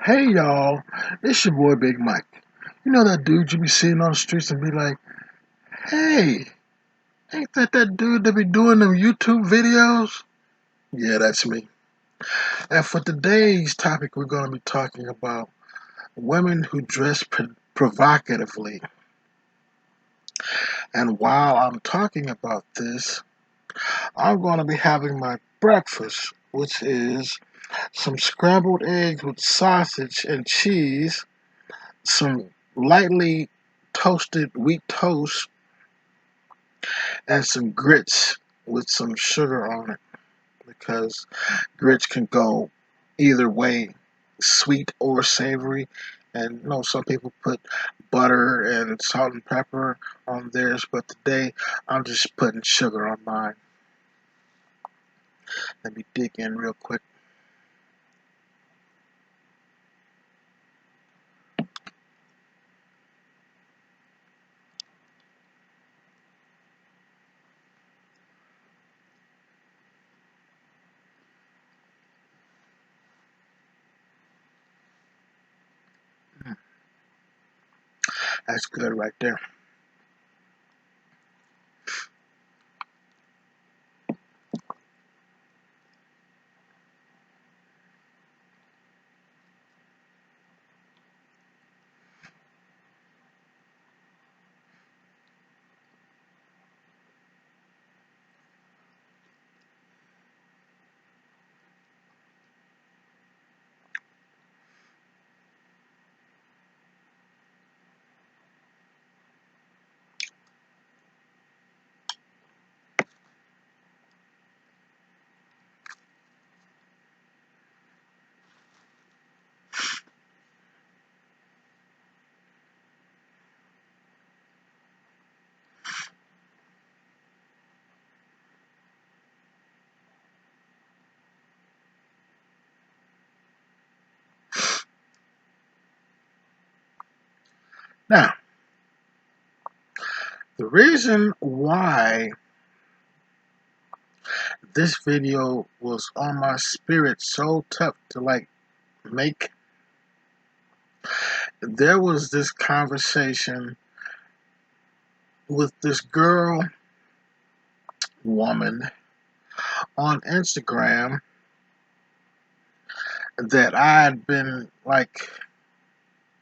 Hey y'all, it's your boy Big Mike. You know that dude you be seeing on the streets and be like, hey, ain't that dude that be doing them YouTube videos? Yeah, that's me. And for today's topic, we're going to be talking about women who dress provocatively. And while I'm talking about this, I'm going to be having my breakfast, which is some scrambled eggs with sausage and cheese, some lightly toasted wheat toast, and some grits with some sugar on it because grits can go either way, sweet or savory. And some people put butter and salt and pepper on theirs, but today I'm just putting sugar on mine. Let me dig in real quick. Mm, That's good right there. Now, the reason why this video was on my spirit so tough to make, there was this conversation with this woman on Instagram that I had been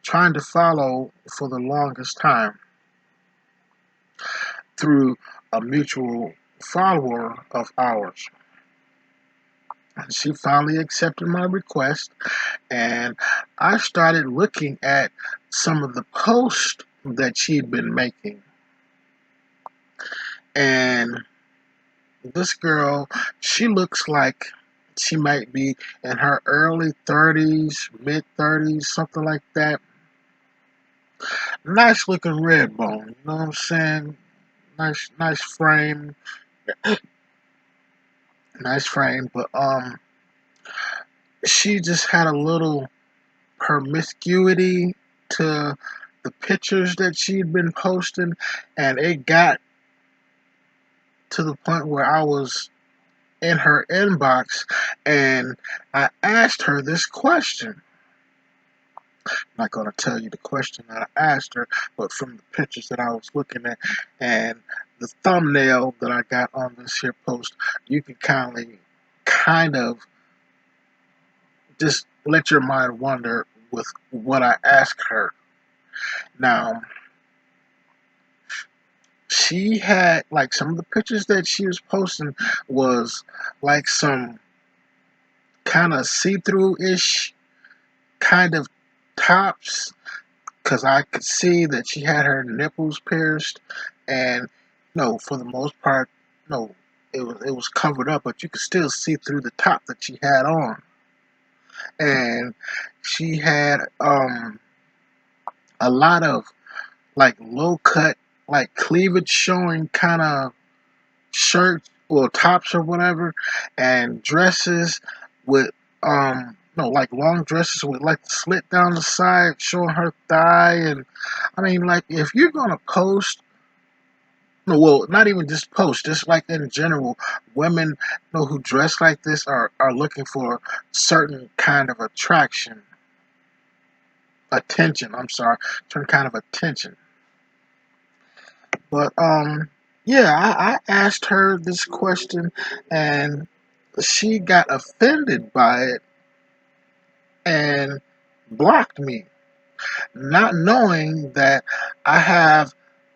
trying to follow for the longest time through a mutual follower of ours. And she finally accepted my request, and I started looking at some of the posts that she'd been making. And this girl, she looks like she might be in her early 30s, mid 30s, something like that. Nice looking red bone, you know what I'm saying? Nice frame, nice frame. But she just had a little promiscuity to the pictures that she'd been posting, and it got to the point where I was in her inbox, and I asked her this question. I'm not going to tell you the question that I asked her, but from the pictures that I was looking at and the thumbnail that I got on this here post, you can kind of just let your mind wander with what I asked her. Now, she had some of the pictures that she was posting was like some kind of see-through-ish kind of tops, because I could see that she had her nipples pierced, and no, for the most part, no, it was covered up, but you could still see through the top that she had on, and she had a lot of low cut, cleavage showing kind of shirts or tops or whatever, and dresses with no, long dresses with the slit down the side showing her thigh. And I mean, if you're gonna post, no, well, not even just post, just in general, women who dress like this are looking for certain kind of attraction. attention. I'm sorry, some kind of attention. But yeah, I asked her this question, and she got offended by it and blocked me, not knowing that I have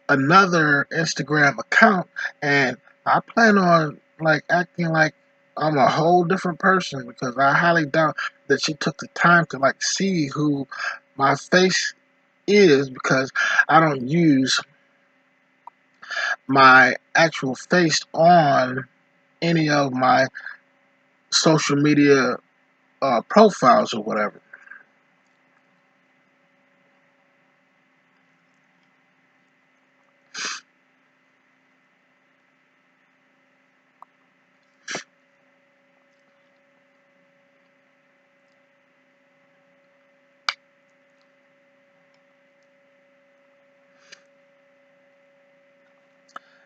another Instagram account, and I plan on like acting like I'm a whole different person, because I highly doubt that she took the time to like see who my face is, because I don't use my actual face on any of my social media profiles or whatever.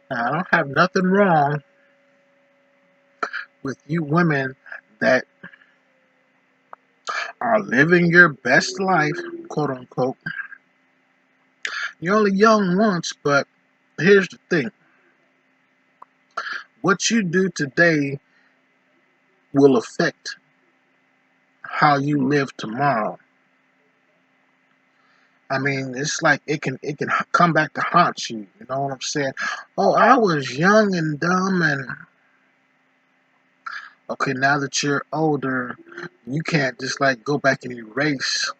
Now, I don't have nothing wrong with you women that are living your best life, quote unquote. You're only young once, but here's the thing: what you do today will affect how you live tomorrow. I mean, it's like it can come back to haunt you. You know what I'm saying? Oh, I was young and dumb, and okay, now that you're older, you can't just like go back and erase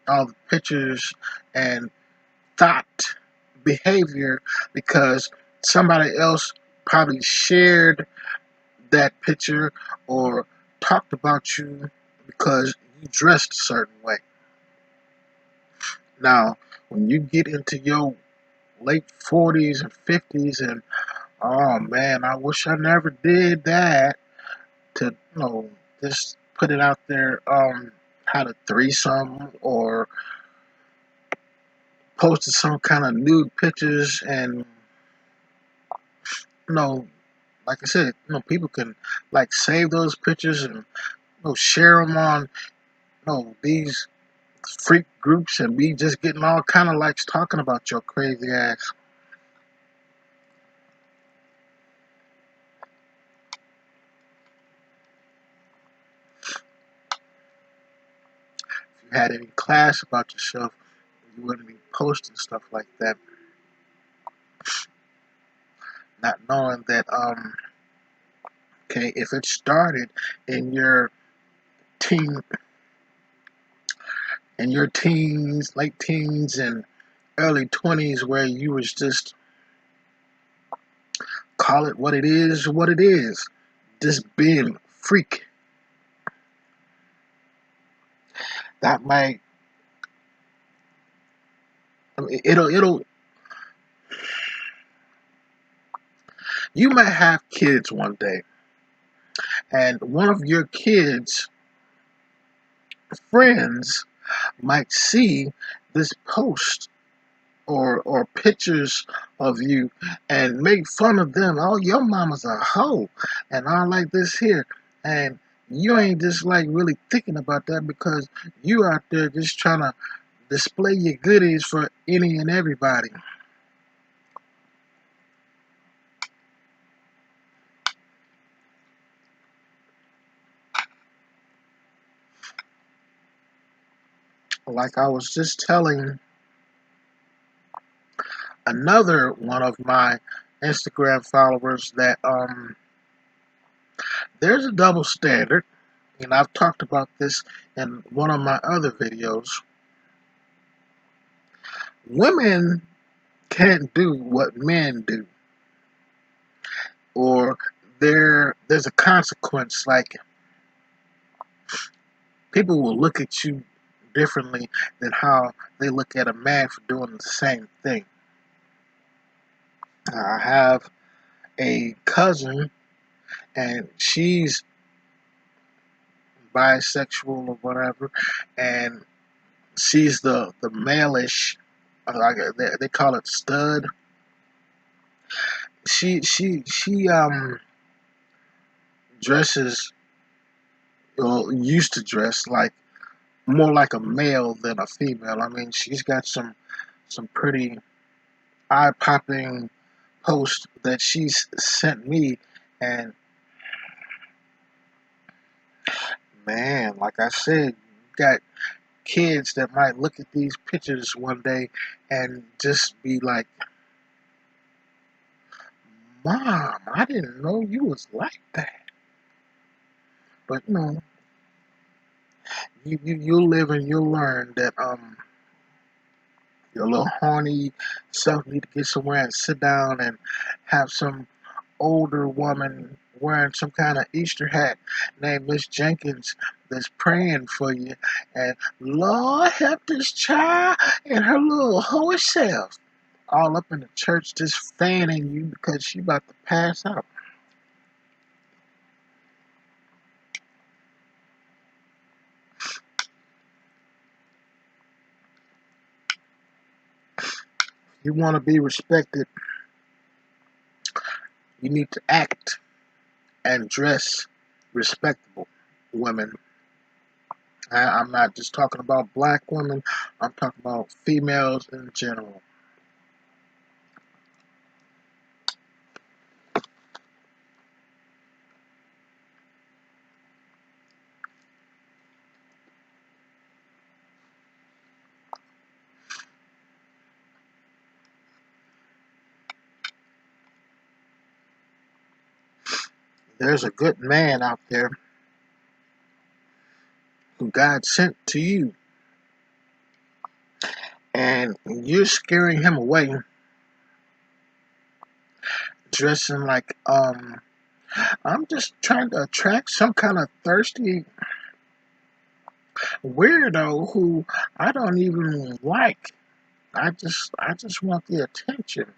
all the pictures and thought behavior, because somebody else probably shared that picture or talked about you because you dressed a certain way. Now, when you get into your late 40s and 50s, and oh man, I wish I never did that, to just put it out there, had a threesome or posted some kind of nude pictures, and you know like I said, people can like save those pictures and share them on these freak groups, and be just getting all kind of likes talking about your crazy ass. If you had any class about yourself, you wouldn't be posting stuff like that, not knowing that okay, if it started in your teen teens, late teens, and early 20s, where you was just, call it what it is, just being freak, that might, I mean, it'll you might have kids one day, and one of your kids' friends might see this post or pictures of you and make fun of them. Oh, your mama's a hoe, and all like this here. And you ain't just like really thinking about that, because you out there just trying to display your goodies for any and everybody. Like I was just telling another one of my Instagram followers that there's a double standard, and I've talked about this in one of my other videos. Women can't do what men do, or there's a consequence. Like, people will look at you differently than how they look at a man for doing the same thing. I have a cousin, and she's bisexual or whatever, and she's the malish, like they call it stud. She dresses, or used to dress like more like a male than a female. I mean, she's got some pretty eye-popping posts that she's sent me, and man, like I said, you got kids that might look at these pictures one day and just be like, "Mom, I didn't know you was like that." But no, you'll live and you'll learn that your little horny self need to get somewhere and sit down and have some older woman wearing some kind of Easter hat named Miss Jenkins that's praying for you, and Lord help this child and her little hoe self all up in the church just fanning you because she about to pass out. You want to be respected, you need to act and dress respectable, women. I'm not just talking about black women, I'm talking about females in general. There's a good man out there who God sent to you, and you're scaring him away, dressing like I'm just trying to attract some kind of thirsty weirdo who I don't even like. I just want the attention.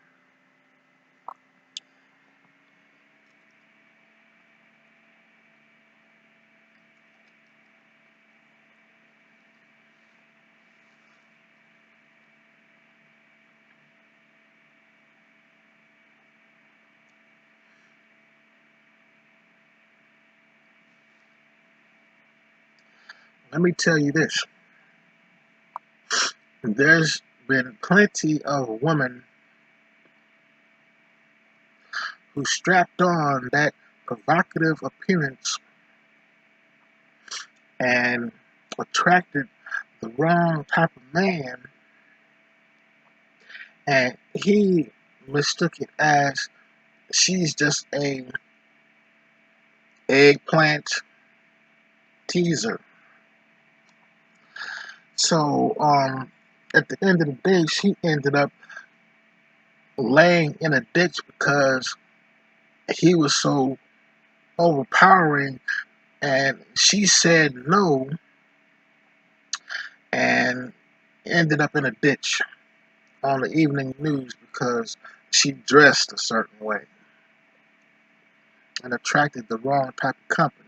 Let me tell you this. There's been plenty of women who strapped on that provocative appearance and attracted the wrong type of man, and he mistook it as she's just a eggplant teaser. So at the end of the day, she ended up laying in a ditch because he was so overpowering, and she said no and ended up in a ditch on the evening news because she dressed a certain way and attracted the wrong type of company.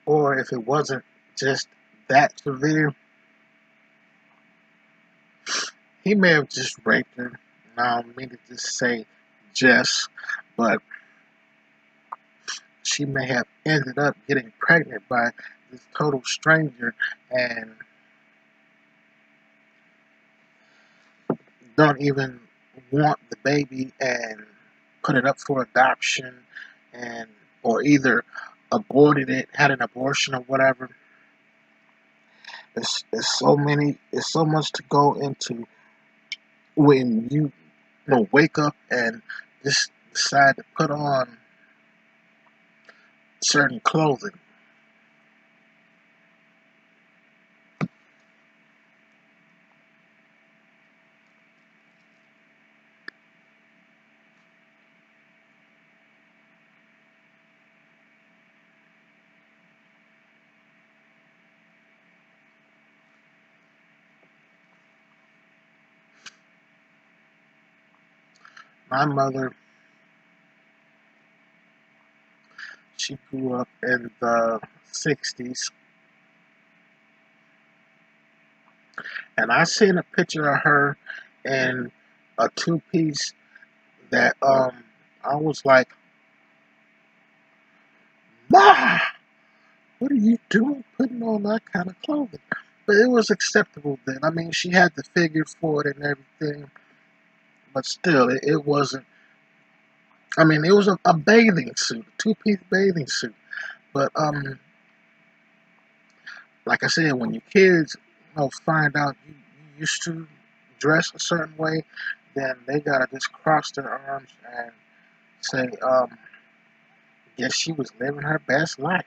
Or if it wasn't just that severe, he may have just raped her. And I don't mean to just say just, but she may have ended up getting pregnant by this total stranger and don't even want the baby and put it up for adoption, and or either aborted it, had an abortion or whatever. It's so much to go into when you wake up and just decide to put on certain clothing. My mother, she grew up in the 60s, and I seen a picture of her in a two-piece that I was like, Ma, what are you doing putting on that kind of clothing? But it was acceptable then. I mean, she had the figure for it and everything, but still, it wasn't. I mean, it was a bathing suit, a two-piece bathing suit. But like I said, when your kids, find out you used to dress a certain way, then they gotta just cross their arms and say, guess she was living her best life.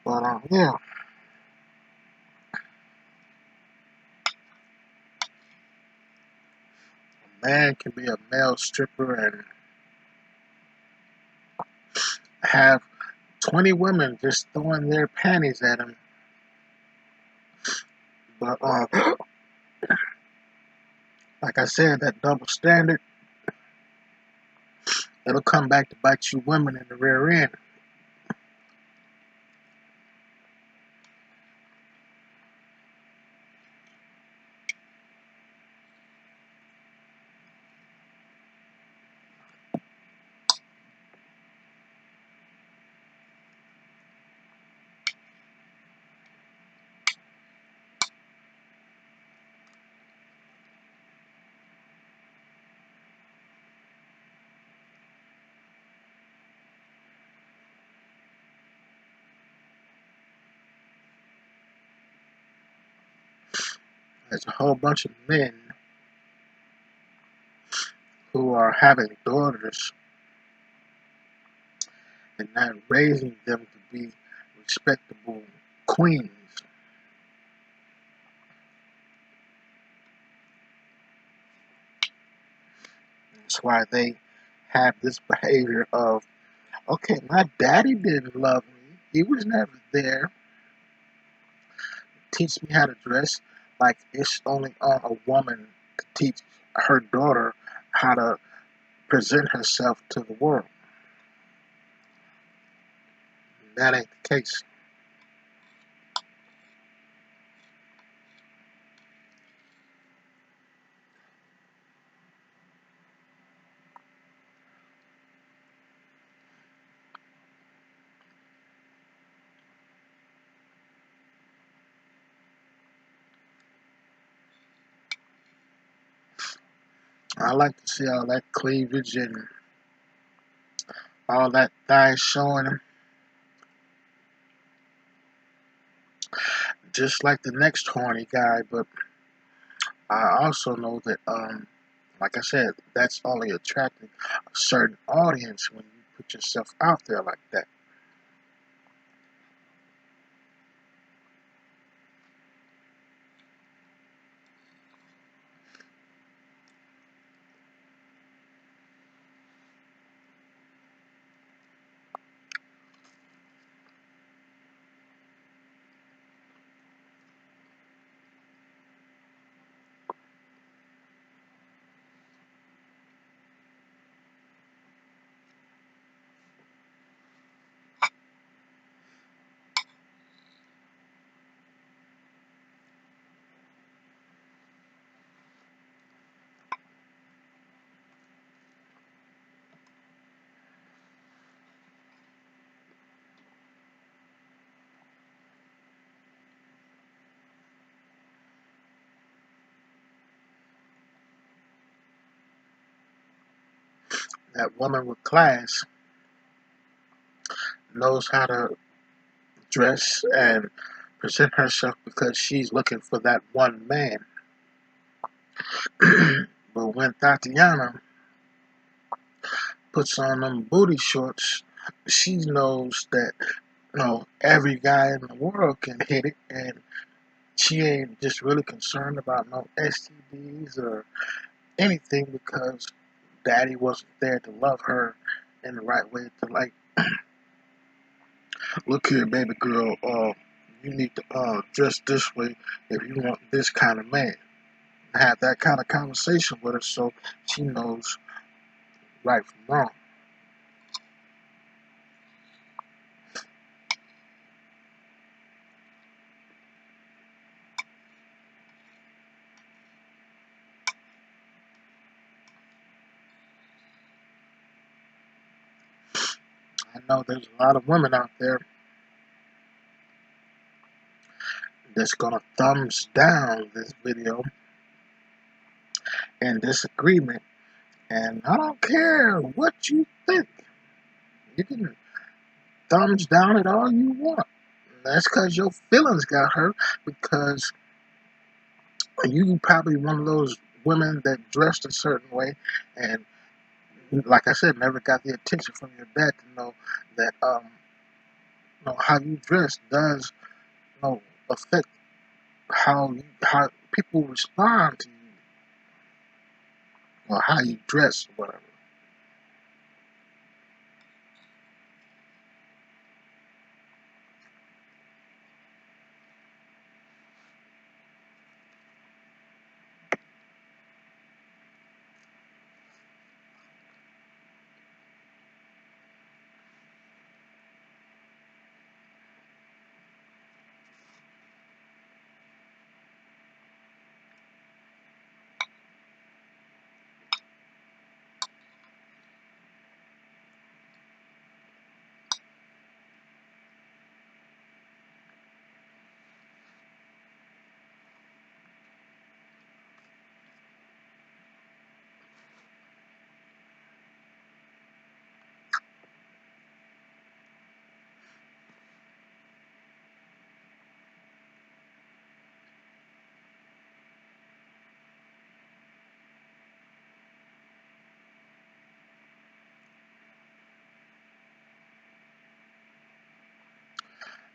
But yeah, a man can be a male stripper and have 20 women just throwing their panties at him. But like I said, that double standard, it'll come back to bite you women in the rear end. There's a whole bunch of men who are having daughters and not raising them to be respectable queens. That's why they have this behavior of, okay, my daddy didn't love me. He was never there. Teach me how to dress. Like it's only on a woman to teach her daughter how to present herself to the world. That ain't the case. I like to see all that cleavage and all that thigh showing, just like the next horny guy. But I also know that, like I said, that's only attracting a certain audience when you put yourself out there like that. That woman with class knows how to dress and present herself because she's looking for that one man. But when Tatiana puts on them booty shorts, she knows that every guy in the world can hit it, and she ain't just really concerned about no STDs or anything because daddy wasn't there to love her in the right way to like, look here, baby girl, you need to dress this way if you want this kind of man. have that kind of conversation with her so she knows right from wrong. I know there's a lot of women out there that's gonna thumbs down this video in disagreement, and I don't care what you think. You can thumbs down it all you want. That's because your feelings got hurt because you probably one of those women that dressed a certain way and, like I said, never got the attention from your dad to know that how you dress does affect how people respond to you or how you dress or whatever.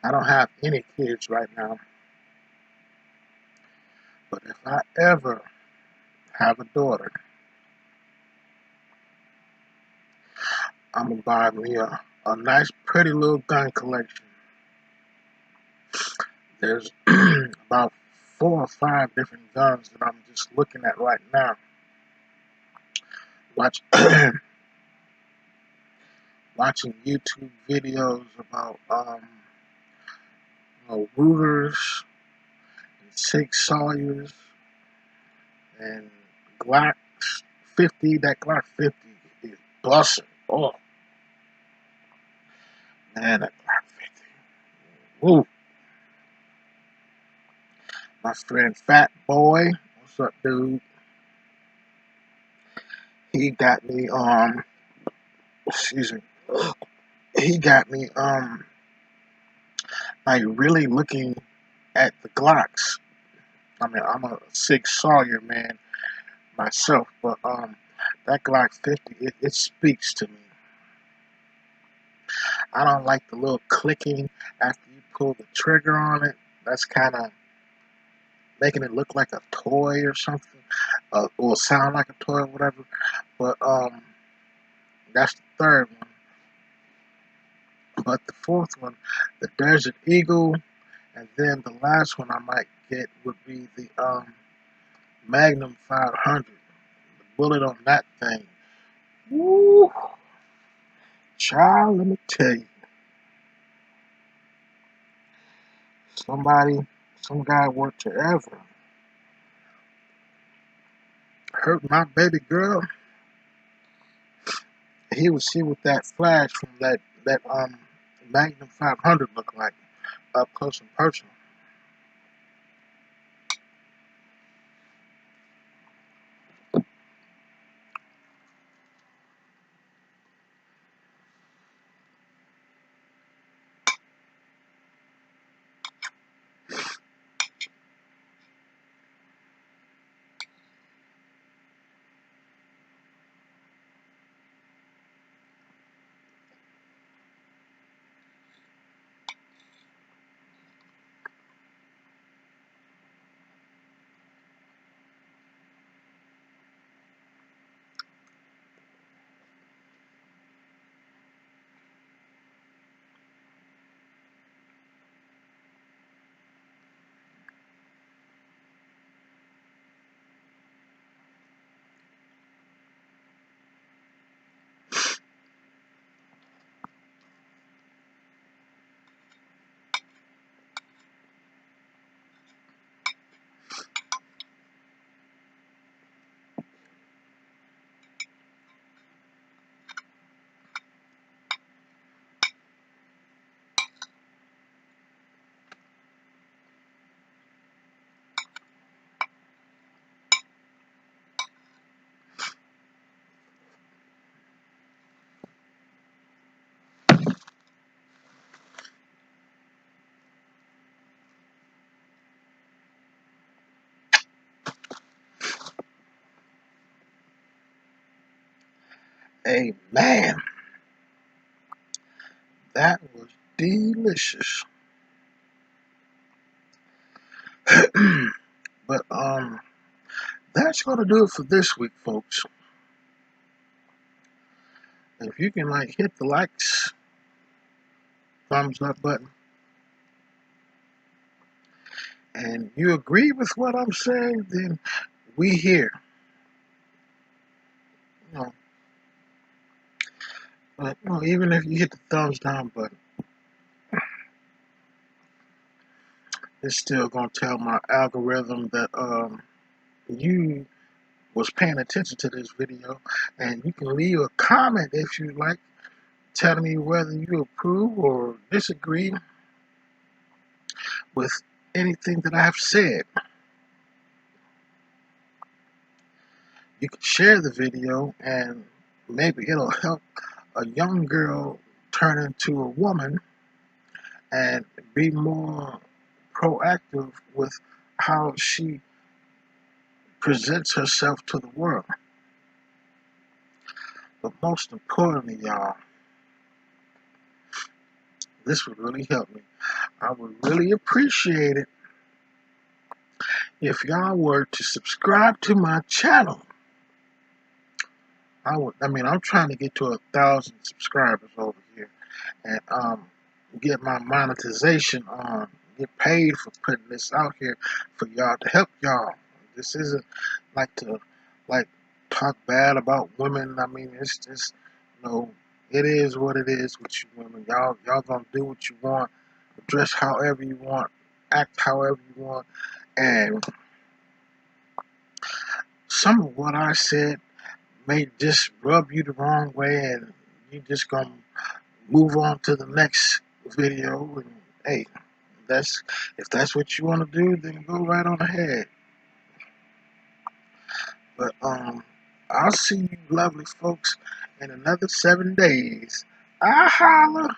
I don't have any kids right now, but if I ever have a daughter, I'm gonna buy me a nice, pretty little gun collection. There's about 4 or 5 different guns that I'm just looking at right now. Watch, watching YouTube videos about Rugers and Sig Sawyers and Glocks 50. That Glock 50 is busting. Oh man, that Glock 50. Woo. My friend Fat Boy, what's up, dude? He got me excuse me. He got me like really looking at the Glocks. I mean, I'm a Sig Sawyer man myself, but that Glock 50, it speaks to me. I don't like the little clicking after you pull the trigger on it. That's kind of making it look like a toy or something, or sound like a toy or whatever. But that's the third one. But the fourth one, the Desert Eagle, and then the last one I might get would be the Magnum 500. The bullet on that thing. Woo! Child, let me tell you. Some guy worked forever. Hurt my baby girl. He would see what that flash from that Magnum 500 looked like up close and personal. Amen. That was delicious. But that's gonna do it for this week, folks. If you can hit the likes, thumbs up button, and you agree with what I'm saying, then we here. You know, but even if you hit the thumbs down button, it's still gonna tell my algorithm that you was paying attention to this video, and you can leave a comment if you like, telling me whether you approve or disagree with anything that I have said. You can share the video, and maybe it'll help a young girl turn into a woman and be more proactive with how she presents herself to the world. But most importantly, y'all, this would really help me. I would really appreciate it if y'all were to subscribe to my channel. I'm trying to get to 1,000 subscribers over here, and get my monetization on, get paid for putting this out here for y'all, to help y'all. This isn't to talk bad about women. It's just, it is what it is with you women. Y'all gonna do what you want, dress however you want, act however you want, and some of what I said may just rub you the wrong way, and you just gonna move on to the next video. And hey, if that's what you want to do, then go right on ahead. But I'll see you lovely folks in another 7 days. I holla.